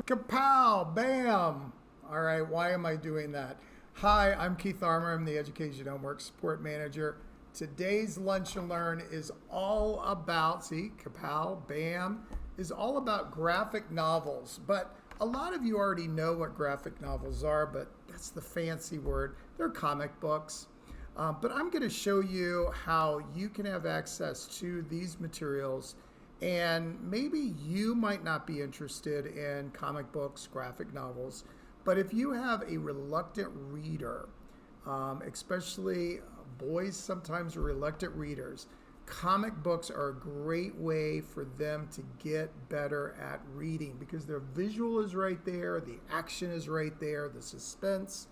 Kapow! Bam! All right, why am I doing that? Hi, I'm Keith Armour. I'm the Education Homework Support Manager. Today's Lunch and Learn is all about, see, kapow, bam, is all about graphic novels. But a lot of you already know what graphic novels are, but that's the fancy word. They're comic books. But I'm going to show you how you can have access to these materials. And maybe you might not be interested in comic books, graphic novels, but if you have a reluctant reader, especially boys sometimes are reluctant readers, comic books are a great way for them to get better at reading because their visual is right there, the action is right there, the suspense.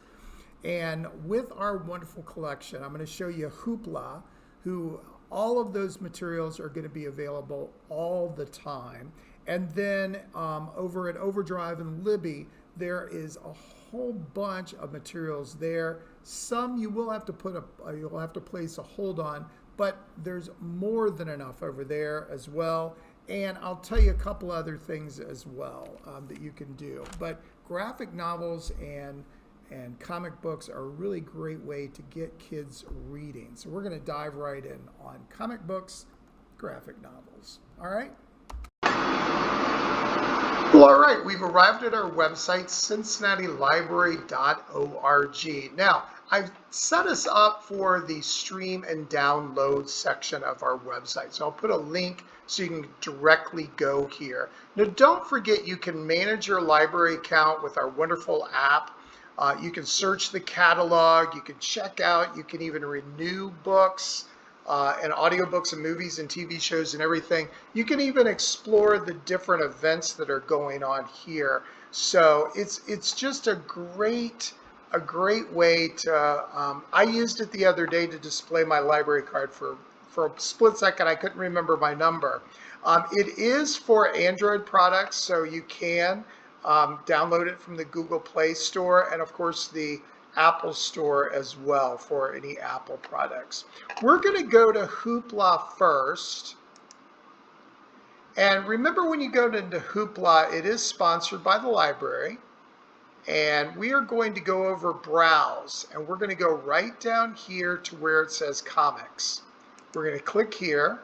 And with our wonderful collection, I'm going to show you Hoopla, who all of those materials are going to be available all the time. And then over at Overdrive and Libby, there is a whole bunch of materials there. Some you will have to you'll have to place a hold on, but there's more than enough over there as well. And I'll tell you a couple other things as well that you can do. But graphic novels and comic books are a really great way to get kids reading. So we're going to dive right in on comic books, graphic novels. All right? Well, all right. We've arrived at our website, cincinnatilibrary.org. Now, I've set us up for the stream and download section of our website. So I'll put a link so you can directly go here. Now, don't forget you can manage your library account with our wonderful app. You can search the catalog, you can check out, you can even renew books and audiobooks and movies and TV shows and everything. You can even explore the different events that are going on here. So it's just a great way to, I used it the other day to display my library card for a split second. I couldn't remember my number. It is for Android products, so you can download it from the Google Play Store and of course the Apple Store as well for any Apple products. We're going to go to Hoopla first. And remember, when you go into Hoopla, it is sponsored by the library. And we are going to go over Browse. And we're going to go right down here to where it says Comics. We're going to click here.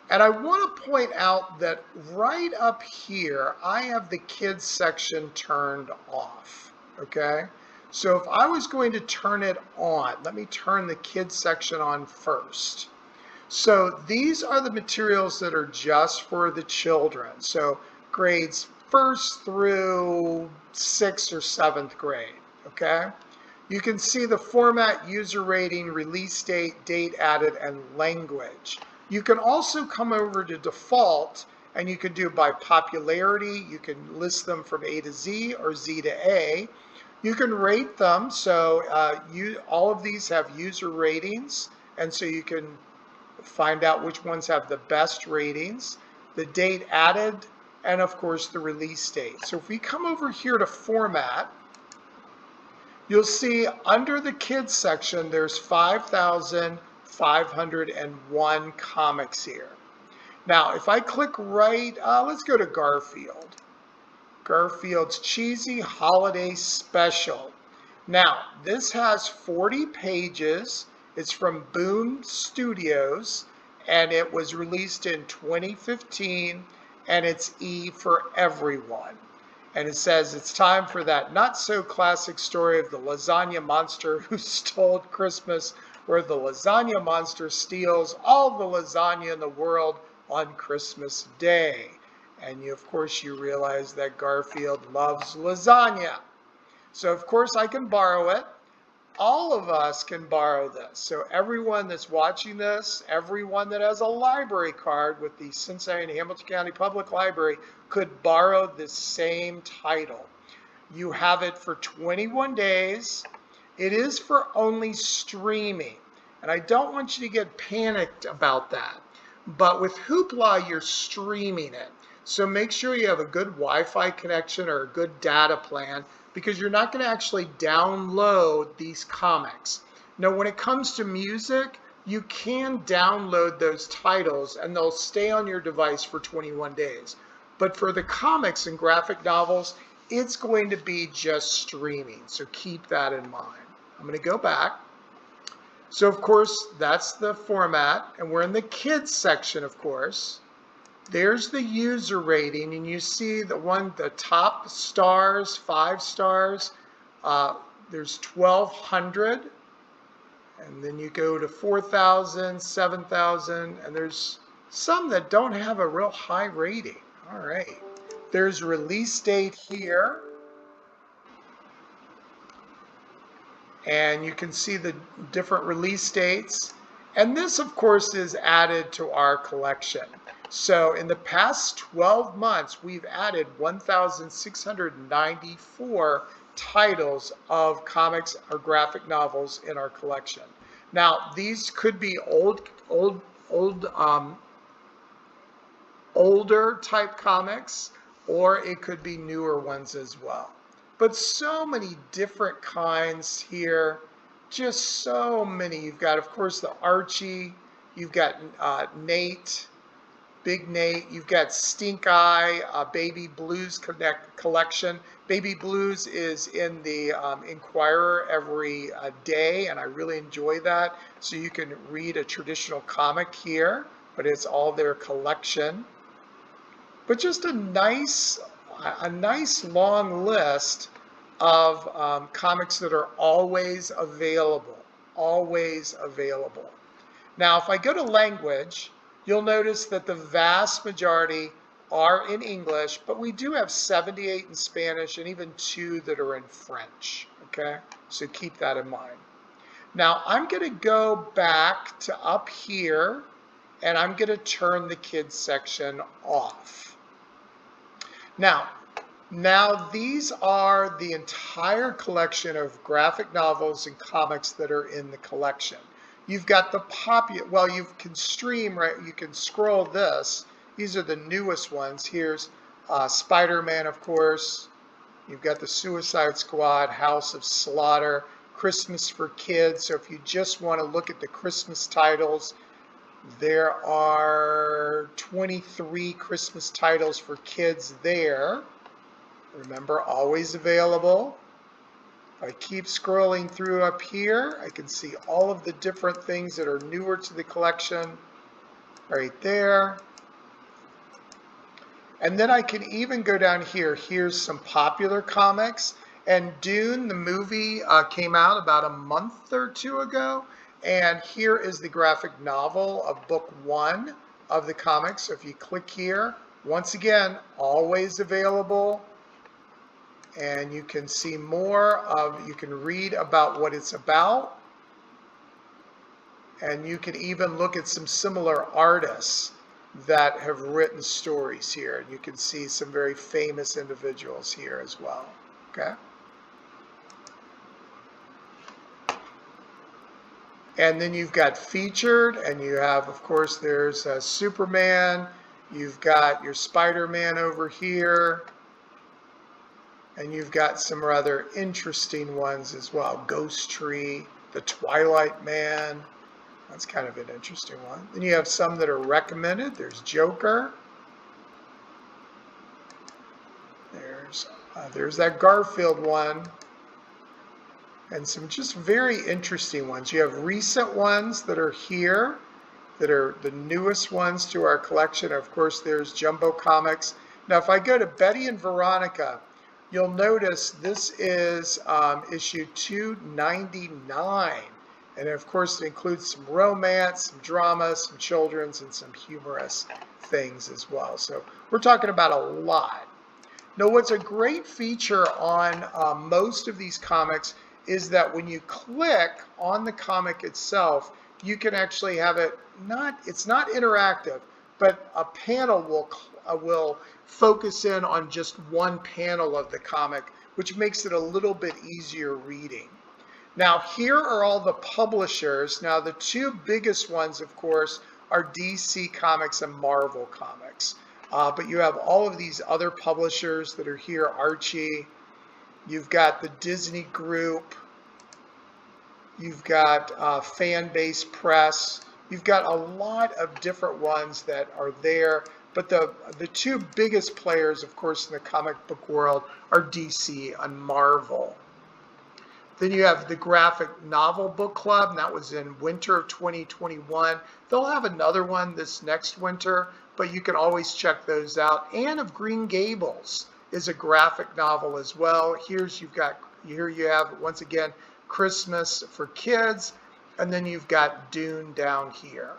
And I want to point out that right up here, I have the kids section turned off, okay? So if I was going to turn it on, let me turn the kids section on first. So these are the materials that are just for the children. So grades 1st through 6th or 7th grade, okay? You can see the format, user rating, release date, date added, and language. You can also come over to default and you can do by popularity. You can list them from A to Z or Z to A. You can rate them. So all of these have user ratings. And so you can find out which ones have the best ratings, the date added, and of course the release date. So if we come over here to format, you'll see under the kids section, there's 5,501 comics here. Now, if I click right, let's go to Garfield. Garfield's Cheesy Holiday Special. Now, this has 40 pages. It's from Boom Studios, and it was released in 2015, and it's E for everyone. And it says it's time for that not-so-classic story of the lasagna monster who stole Christmas, where the lasagna monster steals all the lasagna in the world on Christmas Day. And of course you realize that Garfield loves lasagna. So of course I can borrow it. All of us can borrow this. So everyone that's watching this, everyone that has a library card with the Cincinnati and Hamilton County Public Library could borrow the same title. You have it for 21 days. It is for only streaming. And I don't want you to get panicked about that. But with Hoopla, you're streaming it. So make sure you have a good Wi-Fi connection or a good data plan, because you're not going to actually download these comics. Now, when it comes to music, you can download those titles and they'll stay on your device for 21 days. But for the comics and graphic novels, it's going to be just streaming. So keep that in mind. I'm going to go back. So of course, that's the format. And we're in the kids section, of course. There's the user rating, and you see the top stars, 5 stars. There's 1,200, and then you go to 4,000, 7,000, and there's some that don't have a real high rating. All right. There's release date here, and you can see the different release dates. And this, of course, is added to our collection. So in the past 12 months, we've added 1,694 titles of comics or graphic novels in our collection. Now, these could be older type comics, or it could be newer ones as well. But so many different kinds here, just so many. You've got, of course, the Archie, you've got Nate, Big Nate, you've got Stink Eye, Baby Blues collection. Baby Blues is in the Inquirer every day, and I really enjoy that. So you can read a traditional comic here, but it's all their collection. But just a nice long list of comics that are always available. Always available. Now, if I go to language, you'll notice that the vast majority are in English, but we do have 78 in Spanish and even 2 that are in French. Okay, so keep that in mind. Now, I'm going to go back to up here, and I'm going to turn the kids section off. Now these are the entire collection of graphic novels and comics that are in the collection. You've got the well, you can stream, right? You can scroll this. These are the newest ones. Here's Spider-Man, of course. You've got the Suicide Squad, House of Slaughter, Christmas for Kids. So if you just want to look at the Christmas titles, there are 23 Christmas titles for kids there. Remember, always available. If I keep scrolling through up here, I can see all of the different things that are newer to the collection right there. And then I can even go down here. Here's some popular comics. And Dune, the movie, came out about a month or 2 ago. And here is the graphic novel of book 1 of the comics. So if you click here, once again, always available. And you can see you can read about what it's about. And you can even look at some similar artists that have written stories here. And you can see some very famous individuals here as well. Okay. And then you've got featured, and you have, of course, there's Superman. You've got your Spider-Man over here. And you've got some rather interesting ones as well. Ghost Tree, the Twilight Man. That's kind of an interesting one. Then you have some that are recommended. There's Joker. There's that Garfield one. And some just very interesting ones. You have recent ones that are here, that are the newest ones to our collection. Of course, there's Jumbo Comics. Now, if I go to Betty and Veronica, you'll notice this is issue 299. And of course, it includes some romance, some drama, some children's, and some humorous things as well. So we're talking about a lot. Now, what's a great feature on most of these comics is that when you click on the comic itself, you can actually have it it's not interactive, but a panel will focus in on just one panel of the comic, which makes it a little bit easier reading. Now, here are all the publishers. Now, the 2 biggest ones, of course, are DC Comics and Marvel Comics. But you have all of these other publishers that are here, Archie. You've got the Disney Group. You've got Fan Base Press. You've got a lot of different ones that are there. But the two biggest players, of course, in the comic book world are DC and Marvel. Then you have the Graphic Novel Book Club, and that was in winter of 2021. They'll have another one this next winter, but you can always check those out. Anne of Green Gables is a graphic novel as well. Here you have, once again, Christmas for kids, and then you've got Dune down here.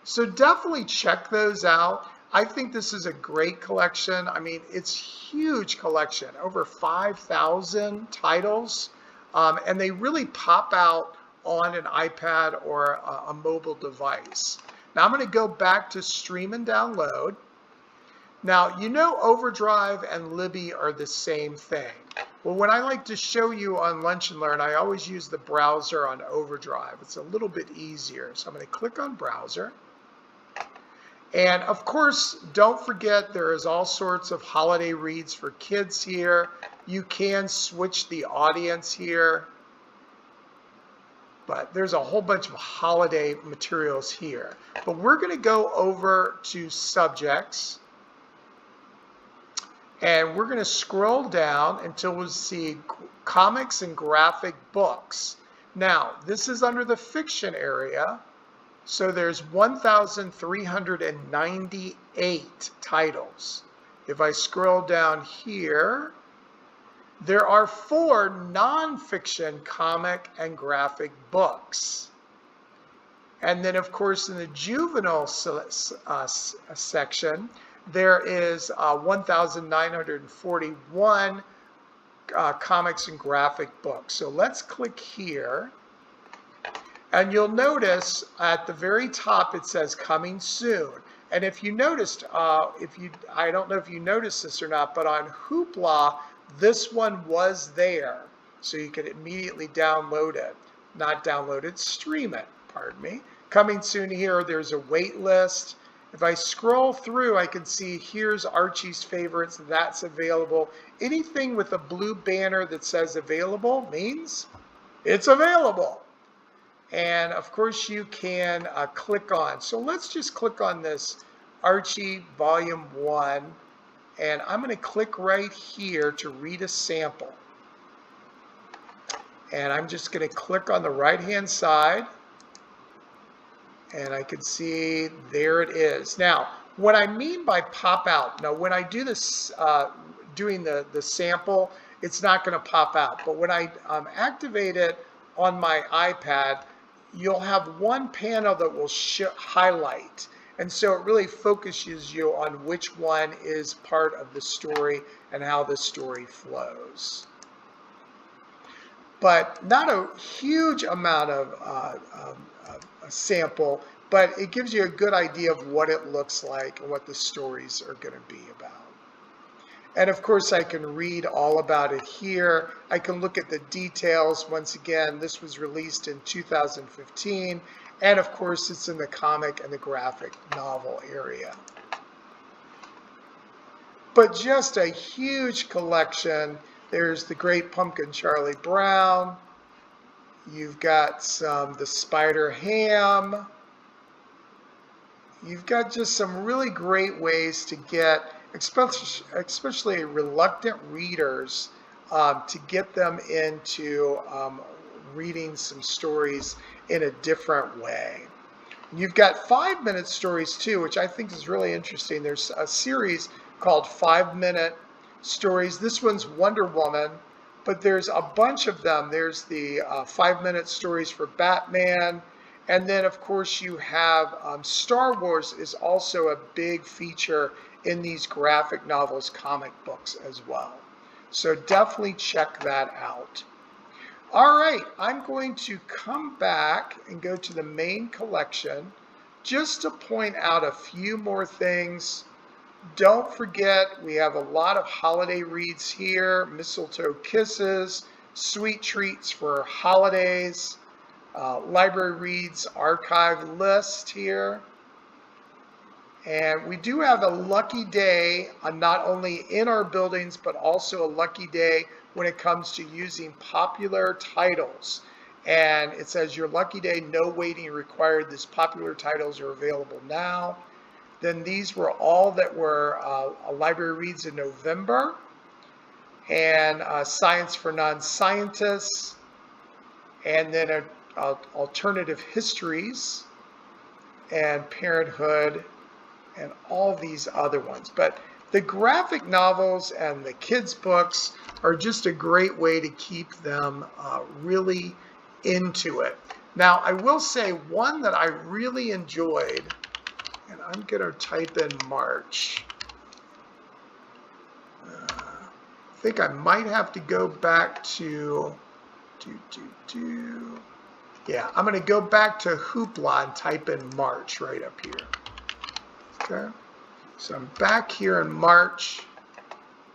So definitely check those out. I think this is a great collection. I mean, it's huge collection, over 5,000 titles, and they really pop out on an iPad or a mobile device. Now I'm going to go back to stream and download. Now, you know Overdrive and Libby are the same thing. Well, when I like to show you on Lunch and Learn, I always use the browser on Overdrive. It's a little bit easier. So I'm going to click on Browser. And of course, don't forget there is all sorts of holiday reads for kids here. You can switch the audience here, but there's a whole bunch of holiday materials here. But we're going to go over to Subjects, and we're going to scroll down until we see Comics and Graphic Books. Now, this is under the fiction area. So there's 1,398 titles. If I scroll down here, there are 4 nonfiction comic and graphic books. And then, of course, in the juvenile section, there is 1,941 comics and graphic books. So let's click here. And you'll notice at the very top it says coming soon. And if you noticed, I don't know if you noticed this or not, but on Hoopla, this one was there. So you could immediately download it. Not download it, stream it, pardon me. Coming soon here, there's a wait list. If I scroll through, I can see here's Archie's favorites, that's available. Anything with a blue banner that says available means it's available. And of course you can click on. So let's just click on this Archie Volume 1. And I'm going to click right here to read a sample. And I'm just going to click on the right hand side. And I can see there it is. Now, what I mean by pop out, now when I do this, doing the sample, it's not going to pop out. But when I activate it on my iPad, you'll have one panel that will highlight. And so it really focuses you on which one is part of the story and how the story flows. But not a huge amount of a sample, but it gives you a good idea of what it looks like and what the stories are going to be about. And of course, I can read all about it here. I can look at the details. Once again, this was released in 2015. And of course, it's in the comic and the graphic novel area. But just a huge collection. There's The Great Pumpkin Charlie Brown. You've got The Spider Ham. You've got just some really great ways to get especially reluctant readers, to get them into reading some stories in a different way. You've got 5-minute stories too, which I think is really interesting. There's a series called 5-minute stories. This one's Wonder Woman, but there's a bunch of them. There's the 5-minute stories for Batman. And then, of course, you have Star Wars is also a big feature in these graphic novels, comic books as well. So definitely check that out. All right, I'm going to come back and go to the main collection just to point out a few more things. Don't forget, we have a lot of holiday reads here, Mistletoe Kisses, Sweet Treats for Holidays, Library Reads Archive list here. And we do have a lucky day, not only in our buildings, but also a lucky day when it comes to using popular titles. And it says your lucky day, no waiting required. These popular titles are available now. Then these were all that were a library reads in November, and Science for Non-Scientists, and then Alternative Histories, and Parenthood, and all these other ones. But the graphic novels and the kids' books are just a great way to keep them really into it. Now, I will say one that I really enjoyed, and I'm going to type in March. I think I might have to go back to, yeah, I'm going to go back to Hoopla and type in March right up here. Okay, so I'm back here in March,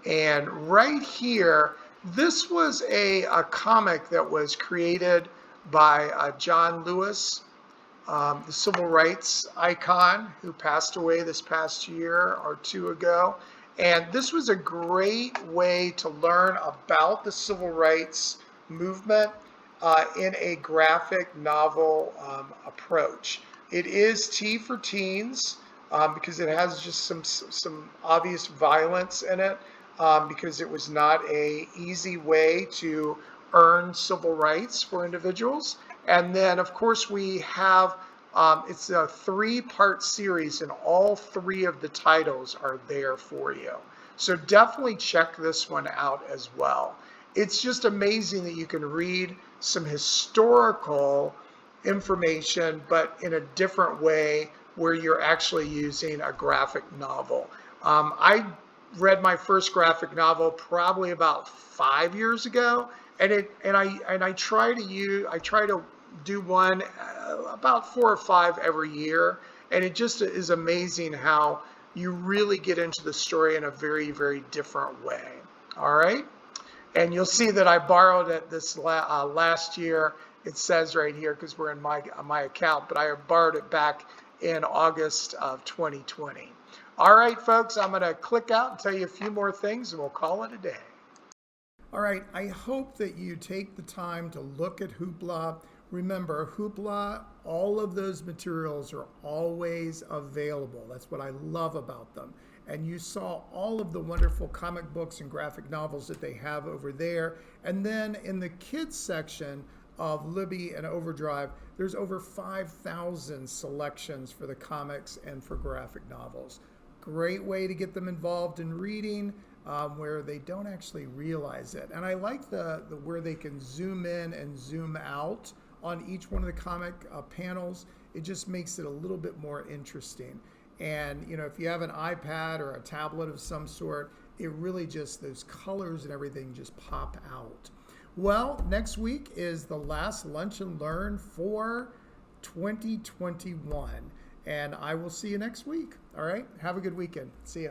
and right here, this was a comic that was created by John Lewis, the civil rights icon who passed away this past year or two ago. And this was a great way to learn about the civil rights movement in a graphic novel approach. It is T for teens because it has just some obvious violence in it because it was not an easy way to earn civil rights for individuals. And then, of course, we have it's a 3-part series, and all 3 of the titles are there for you. So definitely check this one out as well. It's just amazing that you can read some historical information, but in a different way where you're actually using a graphic novel. I read my first graphic novel probably about 5 years ago, and I try to do one about 4 or 5 every year, and it just is amazing how you really get into the story in a very, very different way. All right, and you'll see that I borrowed it this last year. It says right here because we're in my account, but I borrowed it back in August of 2020. All right, folks, I'm going to click out and tell you a few more things, and we'll call it a day. All right, I hope that you take the time to look at Hoopla. Remember, Hoopla, all of those materials are always available. That's what I love about them. And you saw all of the wonderful comic books and graphic novels that they have over there. And then in the kids section of Libby and Overdrive, there's over 5,000 selections for the comics and for graphic novels. Great way to get them involved in reading where they don't actually realize it. And I like the where they can zoom in and zoom out on each one of the comic panels. It just makes it a little bit more interesting. And you know, if you have an iPad or a tablet of some sort, it really just, those colors and everything just pop out. Well, next week is the last Lunch and Learn for 2021. And I will see you next week. All right, have a good weekend. See ya.